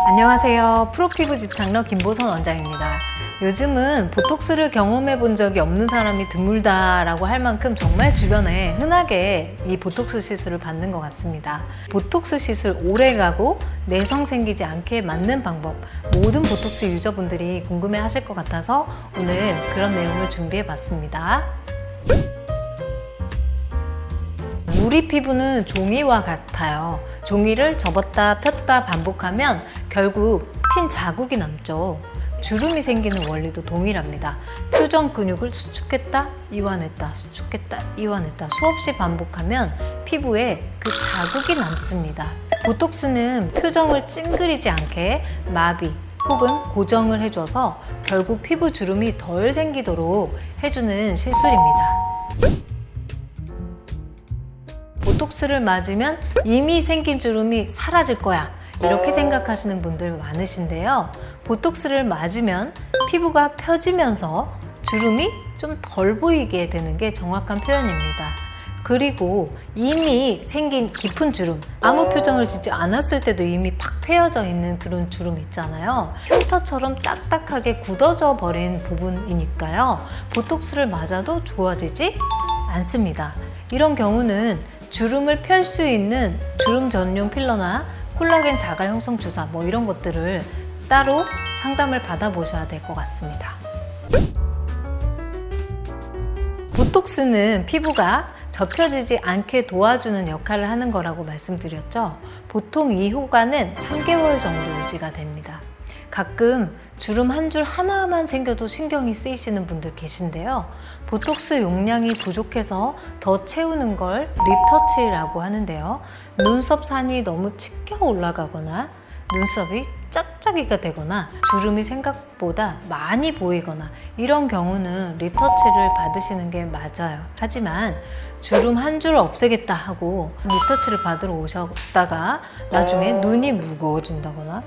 안녕하세요. 프로피부 집착러 김보선 원장입니다. 요즘은 보톡스를 경험해 본 적이 없는 사람이 드물다라고 할 만큼 정말 주변에 흔하게 이 보톡스 시술을 받는 것 같습니다. 보톡스 시술 오래 가고 내성 생기지 않게 맞는 방법, 모든 보톡스 유저분들이 궁금해 하실 것 같아서 오늘 그런 내용을 준비해 봤습니다. 우리 피부는 종이와 같아요. 종이를 접었다 폈다 반복하면 결국 핀 자국이 남죠. 주름이 생기는 원리도 동일합니다. 표정 근육을 수축했다 이완했다 수축했다 이완했다 수없이 반복하면 피부에 그 자국이 남습니다. 보톡스는 표정을 찡그리지 않게 마비 혹은 고정을 해줘서 결국 피부 주름이 덜 생기도록 해주는 시술입니다. 보톡스를 맞으면 이미 생긴 주름이 사라질 거야, 이렇게 생각하시는 분들 많으신데요. 보톡스를 맞으면 피부가 펴지면서 주름이 좀 덜 보이게 되는 게 정확한 표현입니다. 그리고 이미 생긴 깊은 주름, 아무 표정을 짓지 않았을 때도 이미 팍 패여져 있는 그런 주름 있잖아요. 흉터처럼 딱딱하게 굳어져 버린 부분이니까요. 보톡스를 맞아도 좋아지지 않습니다. 이런 경우는 주름을 펼 수 있는 주름 전용 필러나 콜라겐 자가 형성 주사 이런 것들을 따로 상담을 받아보셔야 될 것 같습니다. 보톡스는 피부가 접혀지지 않게 도와주는 역할을 하는 거라고 말씀드렸죠. 보통 이 효과는 3개월 정도 유지가 됩니다. 가끔 주름 한 줄 하나만 생겨도 신경이 쓰이시는 분들 계신데요. 보톡스 용량이 부족해서 더 채우는 걸 리터치라고 하는데요. 눈썹 산이 너무 치켜 올라가거나 눈썹이 짝짝이가 되거나 주름이 생각보다 많이 보이거나 이런 경우는 리터치를 받으시는 게 맞아요. 하지만 주름 한 줄 없애겠다 하고 리터치를 받으러 오셨다가 나중에 눈이 무거워진다거나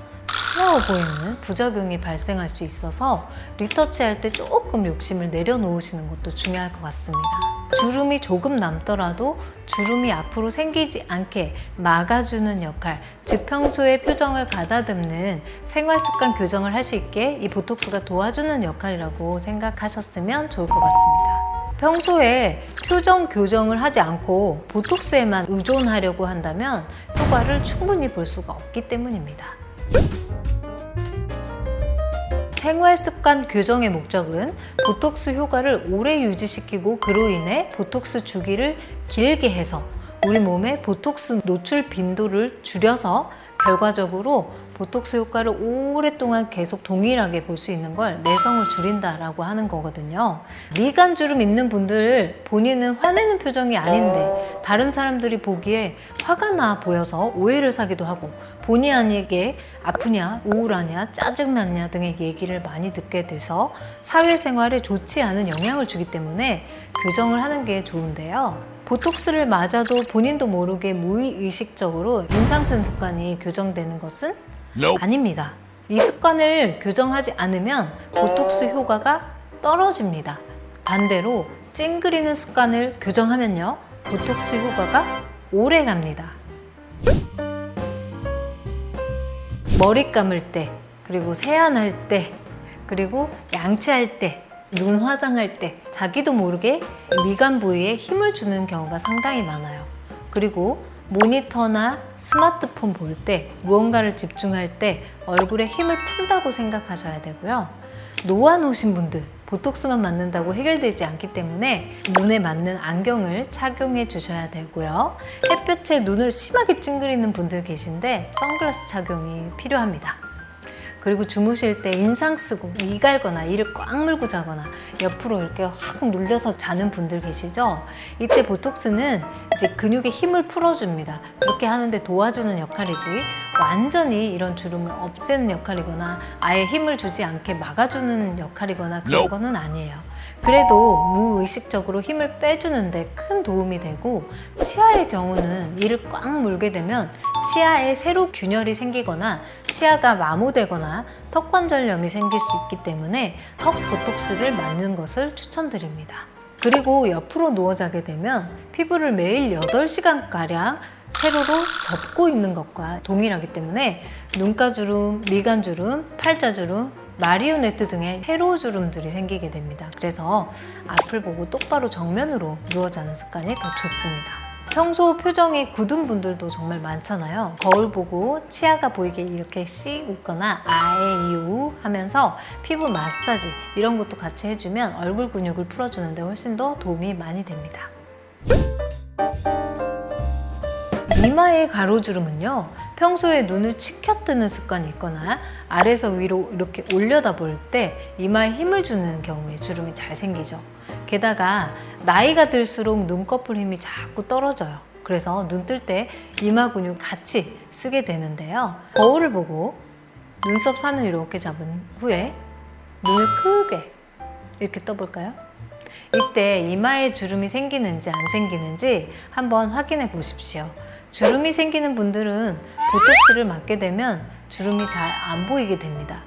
차가워 보이는 부작용이 발생할 수 있어서 리터치할 때 조금 욕심을 내려놓으시는 것도 중요할 것 같습니다. 주름이 조금 남더라도 주름이 앞으로 생기지 않게 막아주는 역할, 즉 평소에 표정을 가다듬는 생활습관 교정을 할 수 있게 이 보톡스가 도와주는 역할이라고 생각하셨으면 좋을 것 같습니다. 평소에 표정 교정을 하지 않고 보톡스에만 의존하려고 한다면 효과를 충분히 볼 수가 없기 때문입니다. 생활습관 교정의 목적은 보톡스 효과를 오래 유지시키고 그로 인해 보톡스 주기를 길게 해서 우리 몸의 보톡스 노출 빈도를 줄여서 결과적으로 보톡스 효과를 오랫동안 계속 동일하게 볼 수 있는 걸 내성을 줄인다라고 하는 거거든요. 미간 주름 있는 분들 본인은 화내는 표정이 아닌데 다른 사람들이 보기에 화가 나 보여서 오해를 사기도 하고 본의 아니게 아프냐, 우울하냐, 짜증났냐 등의 얘기를 많이 듣게 돼서 사회생활에 좋지 않은 영향을 주기 때문에 교정을 하는 게 좋은데요. 보톡스를 맞아도 본인도 모르게 무의식적으로 인상 쓴 습관이 교정되는 것은 아닙니다. 이 습관을 교정하지 않으면 보톡스 효과가 떨어집니다. 반대로 찡그리는 습관을 교정하면요, 보톡스 효과가 오래 갑니다. 머리 감을 때, 그리고 세안할 때, 그리고 양치할 때, 눈 화장할 때 자기도 모르게 미간 부위에 힘을 주는 경우가 상당히 많아요. 그리고 모니터나 스마트폰 볼 때, 무언가를 집중할 때 얼굴에 힘을 푼다고 생각하셔야 되고요. 놓아놓으신 분들, 보톡스만 맞는다고 해결되지 않기 때문에 눈에 맞는 안경을 착용해 주셔야 되고요. 햇볕에 눈을 심하게 찡그리는 분들 계신데 선글라스 착용이 필요합니다. 그리고 주무실 때 인상 쓰고 이 갈거나 이를 꽉 물고 자거나 옆으로 이렇게 확 눌려서 자는 분들 계시죠? 이때 보톡스는 이제 근육에 힘을 풀어줍니다. 그렇게 하는데 도와주는 역할이지 완전히 이런 주름을 없애는 역할이거나 아예 힘을 주지 않게 막아주는 역할이거나 그런 거는 아니에요. 그래도 무의식적으로 힘을 빼주는데 큰 도움이 되고, 치아의 경우는 이를 꽉 물게 되면 치아에 세로 균열이 생기거나 치아가 마모되거나 턱관절염이 생길 수 있기 때문에 턱 보톡스를 맞는 것을 추천드립니다. 그리고 옆으로 누워 자게 되면 피부를 매일 8시간가량 세로로 접고 있는 것과 동일하기 때문에 눈가주름, 미간주름, 팔자주름, 마리오네트 등의 세로주름들이 생기게 됩니다. 그래서 앞을 보고 똑바로 정면으로 누워 자는 습관이 더 좋습니다. 평소 표정이 굳은 분들도 정말 많잖아요. 거울 보고 치아가 보이게 이렇게 씩 웃거나 아에 이우 하면서 피부 마사지 이런 것도 같이 해주면 얼굴 근육을 풀어주는데 훨씬 더 도움이 많이 됩니다. 이마의 가로주름은요, 평소에 눈을 치켜뜨는 습관이 있거나 아래에서 위로 이렇게 올려다 볼 때 이마에 힘을 주는 경우에 주름이 잘 생기죠. 게다가 나이가 들수록 눈꺼풀 힘이 자꾸 떨어져요. 그래서 눈 뜰 때 이마 근육 같이 쓰게 되는데요. 거울을 보고 눈썹 산을 이렇게 잡은 후에 눈을 크게 이렇게 떠볼까요? 이때 이마에 주름이 생기는지 안 생기는지 한번 확인해 보십시오. 주름이 생기는 분들은 보톡스를 맞게 되면 주름이 잘 안 보이게 됩니다.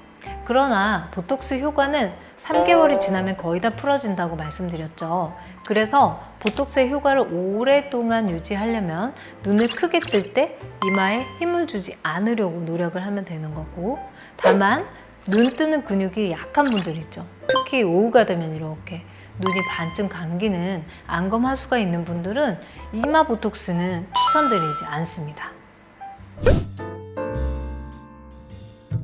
그러나 보톡스 효과는 3개월이 지나면 거의 다 풀어진다고 말씀드렸죠. 그래서 보톡스의 효과를 오랫동안 유지하려면 눈을 크게 뜰 때 이마에 힘을 주지 않으려고 노력을 하면 되는 거고, 다만 눈 뜨는 근육이 약한 분들 있죠. 특히 오후가 되면 이렇게 눈이 반쯤 감기는 안검 하수가 있는 분들은 이마 보톡스는 추천드리지 않습니다.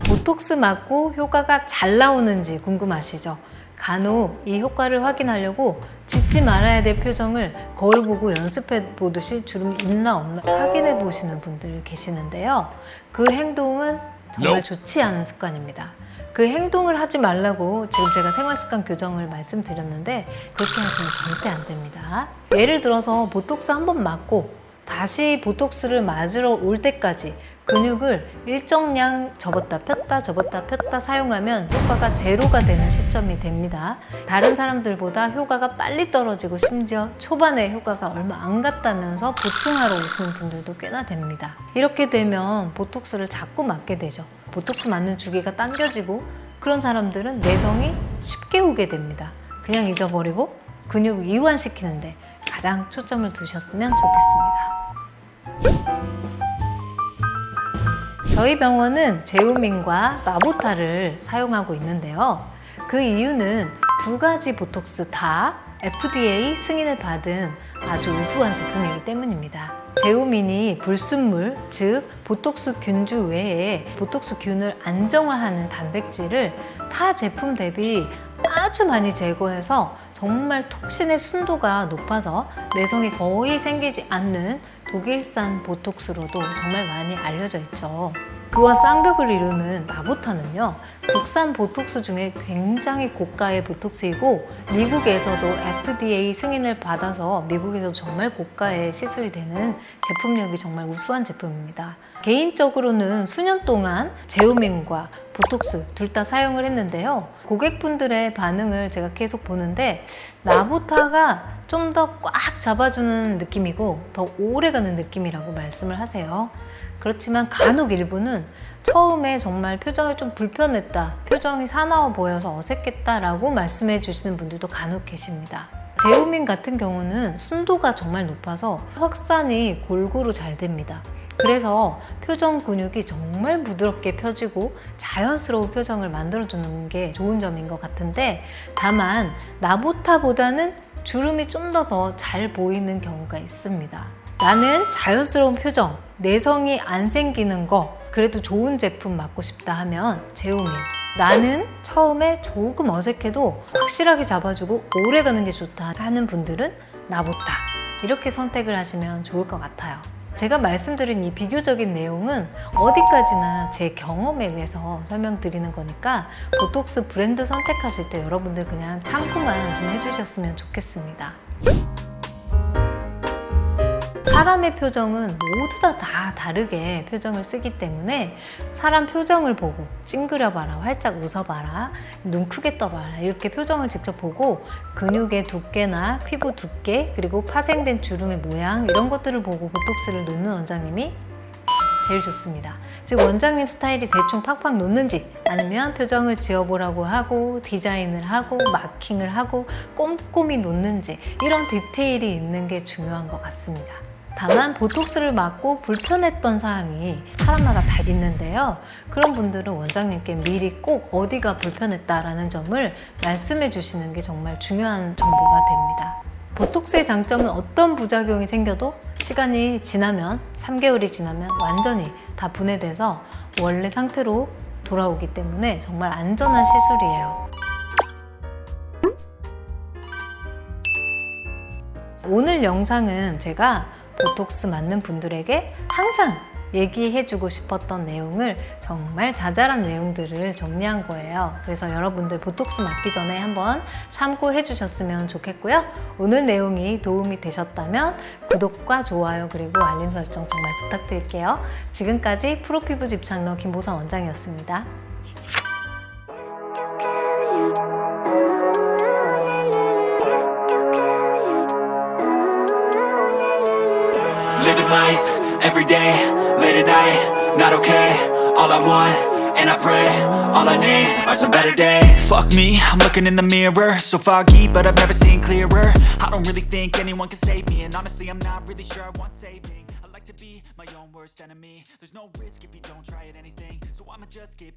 보톡스 맞고 효과가 잘 나오는지 궁금하시죠? 간혹 이 효과를 확인하려고 짓지 말아야 될 표정을 거울 보고 연습해 보듯이 주름이 있나 없나 확인해 보시는 분들 계시는데요. 그 행동은 정말 좋지 않은 습관입니다. 그 행동을 하지 말라고 지금 제가 생활습관 교정을 말씀드렸는데 그렇게 하시면 절대 안 됩니다. 예를 들어서 보톡스 한 번 맞고 다시 보톡스를 맞으러 올 때까지 근육을 일정량 접었다 폈다 사용하면 효과가 제로가 되는 시점이 됩니다. 다른 사람들보다 효과가 빨리 떨어지고 심지어 초반에 효과가 얼마 안 갔다면서 보충하러 오시는 분들도 꽤나 됩니다. 이렇게 되면 보톡스를 자꾸 맞게 되죠. 보톡스 맞는 주기가 당겨지고 그런 사람들은 내성이 쉽게 오게 됩니다. 그냥 잊어버리고 근육 이완시키는데 가장 초점을 두셨으면 좋겠습니다. 저희 병원은 제우민과 나보타를 사용하고 있는데요. 그 이유는 두 가지 보톡스 다 FDA 승인을 받은 아주 우수한 제품이기 때문입니다. 제우민이 불순물, 즉 보톡스 균주 외에 보톡스 균을 안정화하는 단백질을 타 제품 대비 아주 많이 제거해서 정말 톡신의 순도가 높아서 내성이 거의 생기지 않는 독일산 보톡스로도 정말 많이 알려져 있죠. 그와 쌍벽을 이루는 나보타는요, 국산 보톡스 중에 굉장히 고가의 보톡스이고 미국에서도 FDA 승인을 받아서 미국에서 정말 고가의 시술이 되는 제품력이 정말 우수한 제품입니다. 개인적으로는 수년 동안 제우민과 보톡스 둘 다 사용을 했는데요. 고객분들의 반응을 제가 계속 보는데 나보타가 좀 더 꽉 잡아주는 느낌이고 더 오래가는 느낌이라고 말씀을 하세요. 그렇지만 간혹 일부는 처음에 정말 표정이 좀 불편했다, 표정이 사나워 보여서 어색했다 라고 말씀해 주시는 분들도 간혹 계십니다. 제우민 같은 경우는 순도가 정말 높아서 확산이 골고루 잘 됩니다. 그래서 표정 근육이 정말 부드럽게 펴지고 자연스러운 표정을 만들어주는 게 좋은 점인 것 같은데, 다만 나보타보다는 주름이 좀 더 잘 보이는 경우가 있습니다. 나는 자연스러운 표정, 내성이 안 생기는 거 그래도 좋은 제품 맞고 싶다 하면 제우민, 나는 처음에 조금 어색해도 확실하게 잡아주고 오래가는 게 좋다 하는 분들은 나보타, 이렇게 선택을 하시면 좋을 것 같아요. 제가 말씀드린 이 비교적인 내용은 어디까지나 제 경험에 의해서 설명드리는 거니까 보톡스 브랜드 선택하실 때 여러분들 그냥 참고만 좀 해주셨으면 좋겠습니다. 사람의 표정은 모두 다 다르게 표정을 쓰기 때문에 사람 표정을 보고 찡그려봐라, 활짝 웃어봐라, 눈 크게 떠봐라 이렇게 표정을 직접 보고 근육의 두께나 피부 두께 그리고 파생된 주름의 모양 이런 것들을 보고 보톡스를 놓는 원장님이 제일 좋습니다. 즉 원장님 스타일이 대충 팍팍 놓는지 아니면 표정을 지어보라고 하고 디자인을 하고 마킹을 하고 꼼꼼히 놓는지 이런 디테일이 있는 게 중요한 것 같습니다. 다만 보톡스를 맞고 불편했던 사항이 사람마다 다 있는데요. 그런 분들은 원장님께 미리 꼭 어디가 불편했다라는 점을 말씀해 주시는 게 정말 중요한 정보가 됩니다. 보톡스의 장점은 어떤 부작용이 생겨도 시간이 지나면 3개월이 지나면 완전히 다 분해돼서 원래 상태로 돌아오기 때문에 정말 안전한 시술이에요. 오늘 영상은 제가 보톡스 맞는 분들에게 항상 얘기해주고 싶었던 내용을 정말 자잘한 내용들을 정리한 거예요. 그래서 여러분들 보톡스 맞기 전에 한번 참고해 주셨으면 좋겠고요. 오늘 내용이 도움이 되셨다면 구독과 좋아요 그리고 알림 설정 정말 부탁드릴게요. 지금까지 프로피부 집착러 김보선 원장이었습니다. Living life, everyday, late at night, not okay. All I want, and I pray, all I need are some better days. Fuck me, I'm looking in the mirror, so foggy, but I've never seen clearer. I don't really think anyone can save me, and honestly I'm not really sure I want saving. I like to be my own worst enemy. There's no risk if you don't try at anything, so I'ma just keep